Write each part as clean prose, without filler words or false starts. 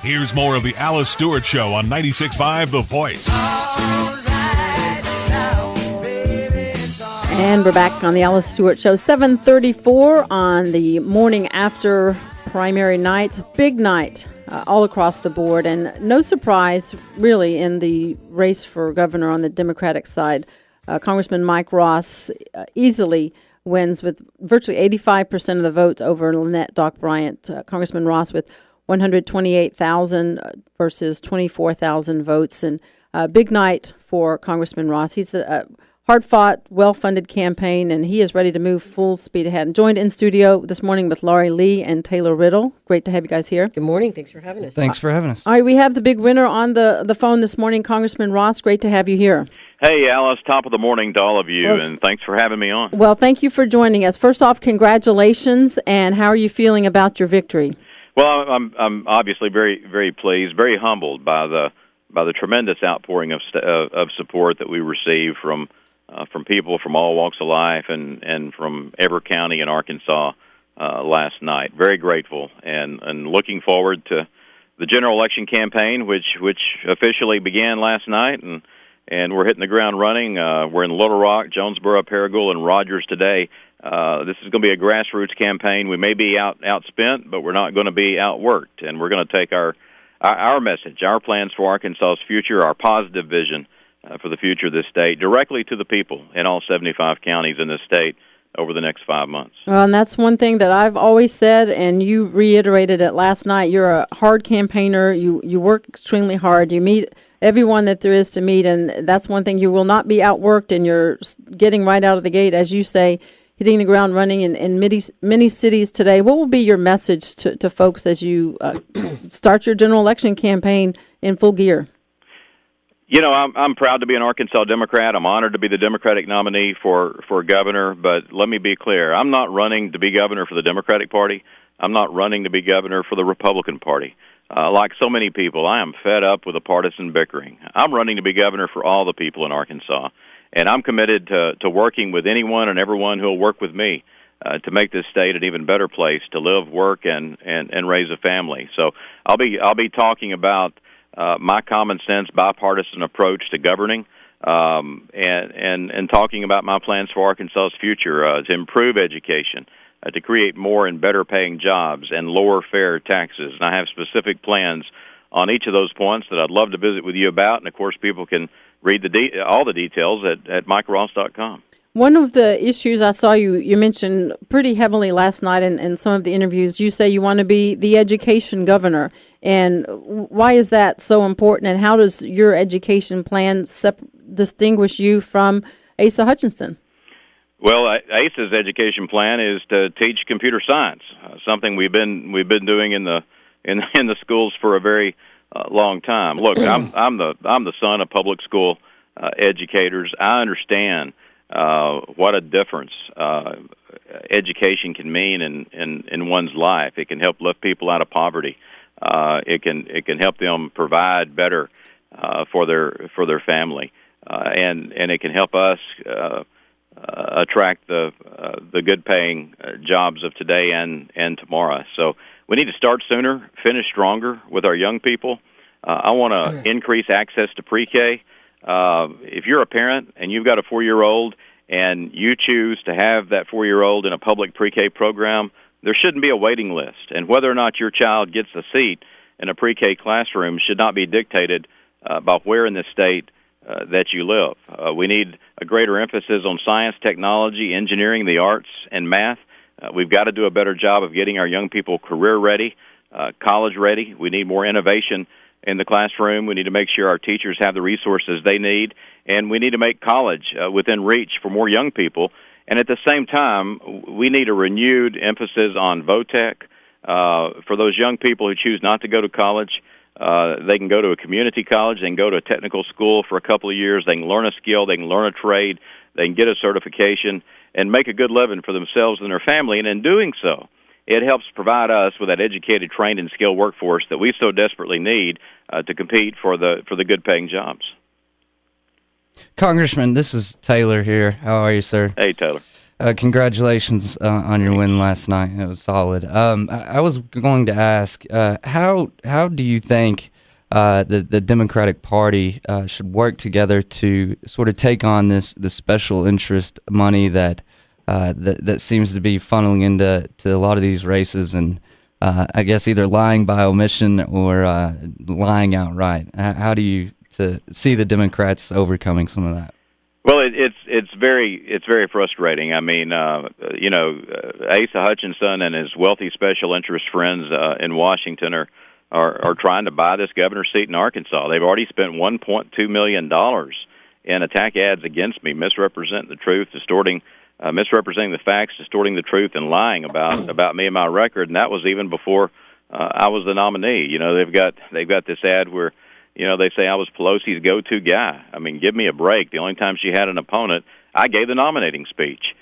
Here's more of the Alice Stewart Show on 96.5 The Voice. And we're back on the Alice Stewart Show, 7:34 on the morning after primary night. Big night all across the board, and no surprise, really, in the race for governor on the Democratic side. Congressman Mike Ross easily wins with virtually 85% of the votes over Lynette Doc Bryant. Congressman Ross with 128,000 versus 24,000 votes, and a big night for Congressman Ross. He's a hard-fought, well-funded campaign, and he is ready to move full speed ahead. And joined in studio this morning with Laurie Lee and Taylor Riddle. Great to have you guys here. Good morning. Thanks for having us. Thanks for having us. All right, we have the big winner on the phone this morning, Congressman Ross. Great to have you here. Hey, Alice, top of the morning to all of you, and thanks for having me on. Well, thank you for joining us. First off, congratulations, and how are you feeling about your victory? Well, I'm obviously very, very pleased, very humbled by the tremendous outpouring of support that we received from people from all walks of life and from every county in Arkansas last night. Very grateful and looking forward to the general election campaign, which officially began last night, and we're hitting the ground running. We're in Little Rock, Jonesboro, Paragould, and Rogers today. This is going to be a grassroots campaign. We may be outspent, but we're not going to be outworked, and we're going to take our message, our plans for Arkansas's future, our positive vision for the future of this state, directly to the people in all 75 counties in this state over the next 5 months. Well, and that's one thing that I've always said, and you reiterated it last night. You're a hard campaigner. You work extremely hard. You meet everyone that there is to meet, and that's one thing. You will not be outworked, and you're getting right out of the gate, as you say, hitting the ground running in many cities today. What will be your message to folks as you start your general election campaign in full gear? You know, I'm proud to be an Arkansas Democrat. I'm honored to be the Democratic nominee for governor, but let me be clear. I'm not running to be governor for the Democratic Party. I'm not running to be governor for the Republican Party. Like so many people, I am fed up with the partisan bickering. I'm running to be governor for all the people in Arkansas, and I'm committed to working with anyone and everyone who will work with me to make this state an even better place to live, work, and raise a family. So I'll be talking about my common sense, bipartisan approach to governing, and talking about my plans for Arkansas's future to improve education, to create more and better paying jobs, and lower fair taxes. And I have specific plans on each of those points that I'd love to visit with you about. And of course, people can read all the details at MikeRoss.com. One of the issues I saw you mentioned pretty heavily last night in some of the interviews, you say you want to be the education governor. And why is that so important, and how does your education plan distinguish you from Asa Hutchinson? Well, Asa's education plan is to teach computer science, something we've been doing in the schools for a very long time. Look, I'm the son of public school educators. I understand what a difference education can mean in one's life. It can help lift people out of poverty. It can help them provide better for their family, and it can help us attract the good paying jobs of today and tomorrow. So we need to start sooner, finish stronger with our young people. I want to increase access to pre-K. If you're a parent and you've got a 4-year-old and you choose to have that 4-year-old in a public pre-K program, there shouldn't be a waiting list. And whether or not your child gets a seat in a pre-K classroom should not be dictated by where in the state that you live. We need a greater emphasis on science, technology, engineering, the arts, and math. We've got to do a better job of getting our young people career-ready, college-ready. We need more innovation in the classroom. We need to make sure our teachers have the resources they need, and we need to make college within reach for more young people. And at the same time, we need a renewed emphasis on VOTEC. For those young people who choose not to go to college, they can go to a community college, they can go to a technical school for a couple of years, they can learn a skill, they can learn a trade, they can get a certification, and make a good living for themselves and their family. And in doing so, it helps provide us with that educated, trained, and skilled workforce that we so desperately need to compete for the good-paying jobs. Congressman, this is Taylor here. How are you, sir? Hey, Taylor. Congratulations on your win last night. It was solid. I was going to ask, how do you think the Democratic Party should work together to sort of take on this special interest money that seems to be funneling into a lot of these races, and I guess either lying by omission or lying outright? How do you see the Democrats overcoming some of that? Well, it's very frustrating. I mean, Asa Hutchinson and his wealthy special interest friends in Washington are trying to buy this governor's seat in Arkansas. They've already spent $1.2 million in attack ads against me, misrepresenting the truth, misrepresenting the facts, distorting the truth, and lying about me and my record. And that was even before I was the nominee. You know, they've got this ad where, you know, they say I was Pelosi's go-to guy. I mean, give me a break. The only time she had an opponent, I gave the nominating speech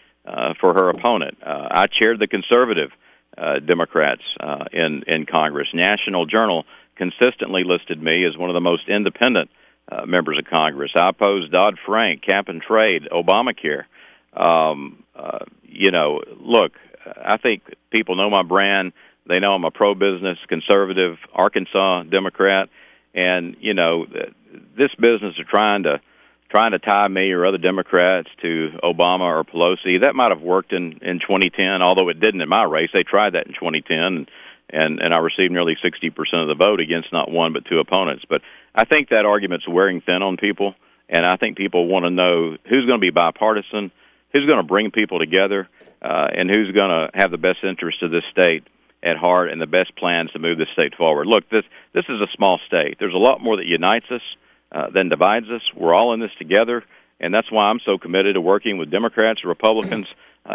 for her opponent. I chaired the conservative Democrats in Congress. National Journal consistently listed me as one of the most independent members of Congress. I opposed Dodd-Frank, cap and trade, Obamacare. Look, I think people know my brand. They know I'm a pro-business, conservative, Arkansas Democrat. And, you know, this business of trying to tie me or other Democrats to Obama or Pelosi, that might have worked in 2010, although it didn't in my race. They tried that in 2010, and I received nearly 60% of the vote against not one but two opponents. But I think that argument's wearing thin on people, and I think people want to know who's going to be bipartisan, who's going to bring people together, and who's going to have the best interest of this state at heart and the best plans to move this state forward. Look, this is a small state. There's a lot more that unites us than divides us. We're all in this together, and that's why I'm so committed to working with Democrats, Republicans,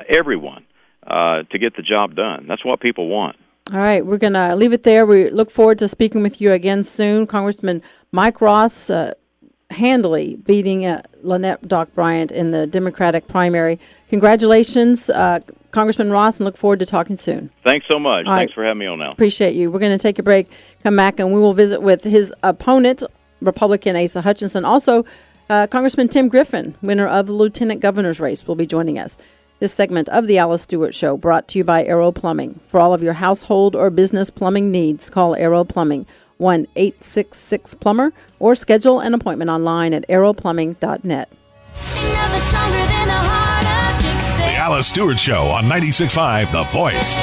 everyone, to get the job done. That's what people want. All right, we're going to leave it there. We look forward to speaking with you again soon. Congressman Mike Ross handily beating Lynette Doc Bryant in the Democratic primary. Congratulations, Congressman Ross, and look forward to talking soon. Thanks so much. All Thanks right. for having me on now. Appreciate you. We're going to take a break, come back, and we will visit with his opponent, Republican Asa Hutchinson. Also, Congressman Tim Griffin, winner of the Lieutenant Governor's race, will be joining us. This segment of the Alice Stewart Show brought to you by Aero Plumbing. For all of your household or business plumbing needs, call Aero Plumbing, 1-866-PLUMBER, or schedule an appointment online at aeroplumbing.net. The Alice Stewart Show on 96.5 The Voice.